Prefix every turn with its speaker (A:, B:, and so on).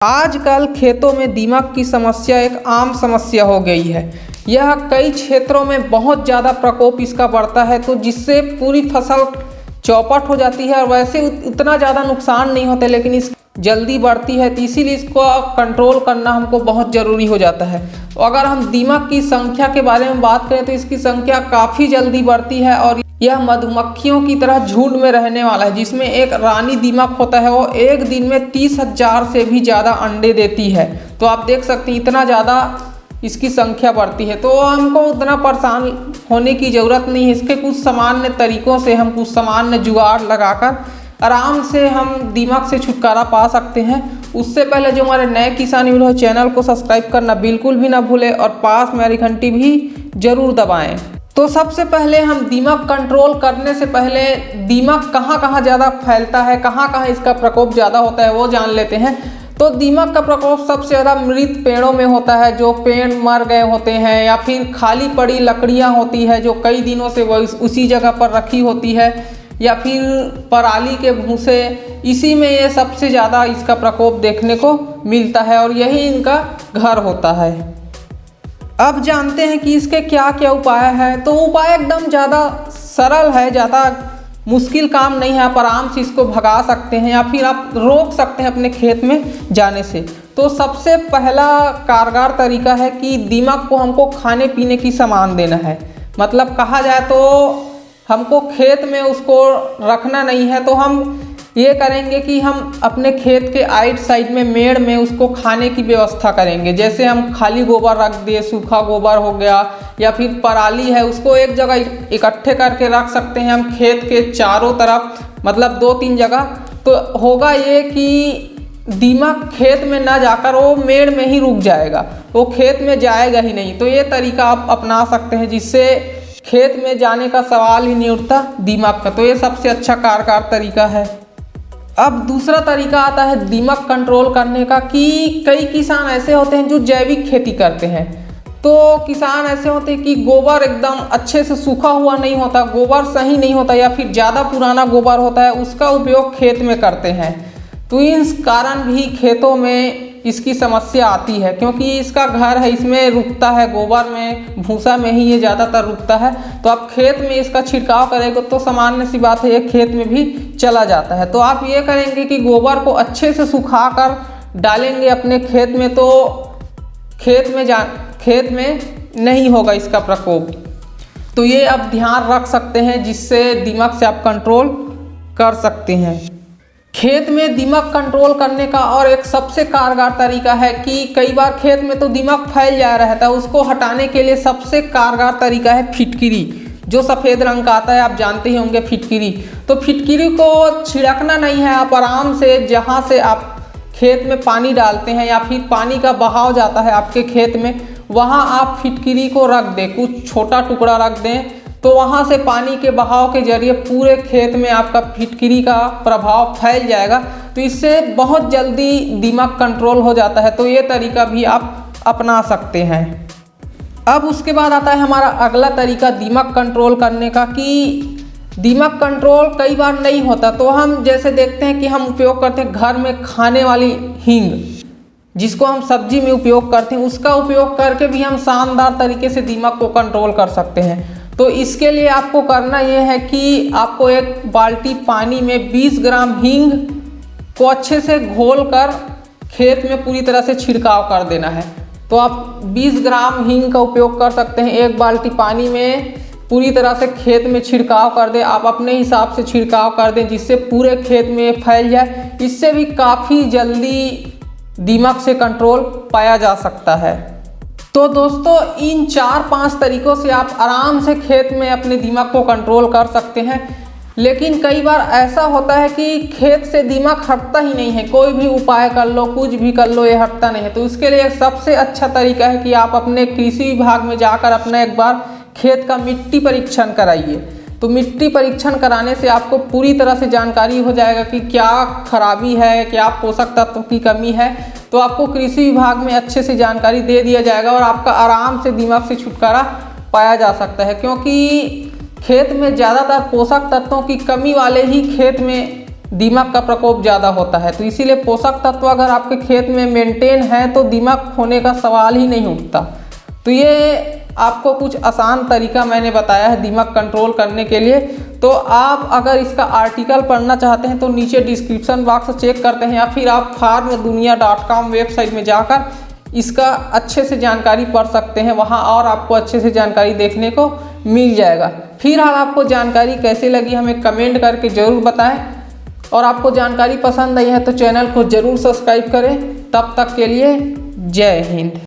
A: आजकल खेतों में दीमक की समस्या एक आम समस्या हो गई है। यह कई क्षेत्रों में बहुत ज़्यादा प्रकोप इसका बढ़ता है, तो जिससे पूरी फसल चौपट हो जाती है। और वैसे उतना ज़्यादा नुकसान नहीं होता, लेकिन इस जल्दी बढ़ती है, तो इसीलिए इसको कंट्रोल करना हमको बहुत ज़रूरी हो जाता है। तो अगर हम दीमक की संख्या के बारे में बात करें तो इसकी संख्या काफ़ी जल्दी बढ़ती है और यह मधुमक्खियों की तरह झुंड में रहने वाला है, जिसमें एक रानी दीमक होता है। वो एक दिन में 30,000 से भी ज़्यादा अंडे देती है। तो आप देख सकते हैं इतना ज़्यादा इसकी संख्या बढ़ती है। तो हमको उतना परेशान होने की ज़रूरत नहीं है। इसके कुछ सामान्य तरीक़ों से हम कुछ सामान्य जुगाड़ लगाकर आराम से हम दीमक से छुटकारा पा सकते हैं। उससे पहले जो हमारे नए किसान वीडियो चैनल को सब्सक्राइब करना बिल्कुल भी ना भूलें और पास में घंटी भी ज़रूर दबाएँ। तो सबसे पहले हम दीमक कंट्रोल करने से पहले दीमक कहाँ कहाँ ज़्यादा फैलता है, कहाँ कहाँ इसका प्रकोप ज़्यादा होता है, वो जान लेते हैं। तो दीमक का प्रकोप सबसे ज़्यादा मृत पेड़ों में होता है, जो पेड़ मर गए होते हैं, या फिर खाली पड़ी लकड़ियाँ होती है जो कई दिनों से वो उसी जगह पर रखी होती है, या फिर पराली के भूसे, इसी में ये सबसे ज़्यादा इसका प्रकोप देखने को मिलता है और यही इनका घर होता है। अब जानते हैं कि इसके क्या क्या उपाय है। तो उपाय एकदम ज़्यादा सरल है, ज़्यादा मुश्किल काम नहीं है। आप आराम से इसको भगा सकते हैं या फिर आप रोक सकते हैं अपने खेत में जाने से। तो सबसे पहला कारगर तरीका है कि दीमक को हमको खाने पीने की सामान देना है। मतलब कहा जाए तो हमको खेत में उसको रखना नहीं है, तो हम ये करेंगे कि हम अपने खेत के आइट साइड में मेड़ में उसको खाने की व्यवस्था करेंगे। जैसे हम खाली गोबर रख दिए, सूखा गोबर हो गया, या फिर पराली है उसको एक जगह इकट्ठे करके रख सकते हैं हम खेत के चारों तरफ, मतलब 2-3 जगह। तो होगा ये कि दीमक खेत में ना जाकर वो मेड़ में ही रुक जाएगा, वो खेत में जाएगा ही नहीं। तो ये तरीका आप अपना सकते हैं, जिससे खेत में जाने का सवाल ही नहीं उठता दीमक का। तो ये सबसे अच्छा कारगर तरीका है। अब दूसरा तरीका आता है दीमक कंट्रोल करने का, कि कई किसान ऐसे होते हैं जो जैविक खेती करते हैं। तो किसान ऐसे होते हैं कि गोबर एकदम अच्छे से सूखा हुआ नहीं होता, गोबर सही नहीं होता, या फिर ज़्यादा पुराना गोबर होता है, उसका उपयोग खेत में करते हैं। तो इस कारण भी खेतों में इसकी समस्या आती है, क्योंकि इसका घर है, इसमें रुकता है, गोबर में भूसा में ही ये ज़्यादातर रुकता है। तो आप खेत में इसका छिड़काव करेंगे तो सामान्य सी बात है, ये खेत में भी चला जाता है। तो आप ये करेंगे कि गोबर को अच्छे से सुखाकर डालेंगे अपने खेत में, तो खेत में नहीं होगा इसका प्रकोप। तो ये आप ध्यान रख सकते हैं, जिससे दीमक से आप कंट्रोल कर सकते हैं। खेत में दीमक कंट्रोल करने का और एक सबसे कारगर तरीका है कि कई बार खेत में तो दीमक फैल जा रहता है, उसको हटाने के लिए सबसे कारगर तरीका है फिटकिरी, जो सफ़ेद रंग का आता है, आप जानते ही होंगे फिटकिरी। तो फिटकिरी को छिड़कना नहीं है, आप आराम से जहाँ से आप खेत में पानी डालते हैं या फिर पानी का बहाव जाता है आपके खेत में, वहाँ आप फिटकिरी को रख दें, कुछ छोटा टुकड़ा रख दें। तो वहाँ से पानी के बहाव के जरिए पूरे खेत में आपका फिटकिरी का प्रभाव फैल जाएगा। तो इससे बहुत जल्दी दीमक कंट्रोल हो जाता है। तो ये तरीका भी आप अपना सकते हैं। अब उसके बाद आता है हमारा अगला तरीका दीमक कंट्रोल करने का, कि दीमक कंट्रोल कई बार नहीं होता। तो हम जैसे देखते हैं कि हम उपयोग करते हैं घर में खाने वाली हींग, जिसको हम सब्जी में उपयोग करते हैं, उसका उपयोग करके भी हम शानदार तरीके से दीमक को कंट्रोल कर सकते हैं। तो इसके लिए आपको करना यह है कि आपको एक बाल्टी पानी में 20 ग्राम हींग को अच्छे से घोलकर खेत में पूरी तरह से छिड़काव कर देना है। तो आप 20 ग्राम हींग का उपयोग कर सकते हैं, एक बाल्टी पानी में पूरी तरह से खेत में छिड़काव कर दें। आप अपने हिसाब से छिड़काव कर दें, जिससे पूरे खेत में फैल जाए। इससे भी काफ़ी जल्दी दीमक से कंट्रोल पाया जा सकता है। तो दोस्तों, इन 4-5 तरीक़ों से आप आराम से खेत में अपने दीमक को कंट्रोल कर सकते हैं। लेकिन कई बार ऐसा होता है कि खेत से दीमक हटता ही नहीं है, कोई भी उपाय कर लो, कुछ भी कर लो, ये हटता नहीं है। तो इसके लिए सबसे अच्छा तरीका है कि आप अपने कृषि विभाग में जाकर अपना एक बार खेत का मिट्टी परीक्षण कराइए। तो मिट्टी परीक्षण कराने से आपको पूरी तरह से जानकारी हो जाएगा कि क्या खराबी है, क्या पोषक तत्व की कमी है। तो आपको कृषि विभाग में अच्छे से जानकारी दे दिया जाएगा और आपका आराम से दीमक से छुटकारा पाया जा सकता है, क्योंकि खेत में ज़्यादातर पोषक तत्वों की कमी वाले ही खेत में दीमक का प्रकोप ज़्यादा होता है। तो इसीलिए पोषक तत्व अगर आपके खेत में मेंटेन है तो दीमक होने का सवाल ही नहीं उठता। तो ये आपको कुछ आसान तरीका मैंने बताया है दीमक कंट्रोल करने के लिए। तो आप अगर इसका आर्टिकल पढ़ना चाहते हैं तो नीचे डिस्क्रिप्शन बॉक्स चेक करते हैं, या फिर आप farmdunia.com वेबसाइट में जाकर इसका अच्छे से जानकारी पढ़ सकते हैं, वहाँ और आपको अच्छे से जानकारी देखने को मिल जाएगा। फिलहाल आपको जानकारी कैसे लगी हमें कमेंट करके ज़रूर बताएं, और आपको जानकारी पसंद आई है तो चैनल को ज़रूर सब्सक्राइब करें। तब तक के लिए जय हिंद।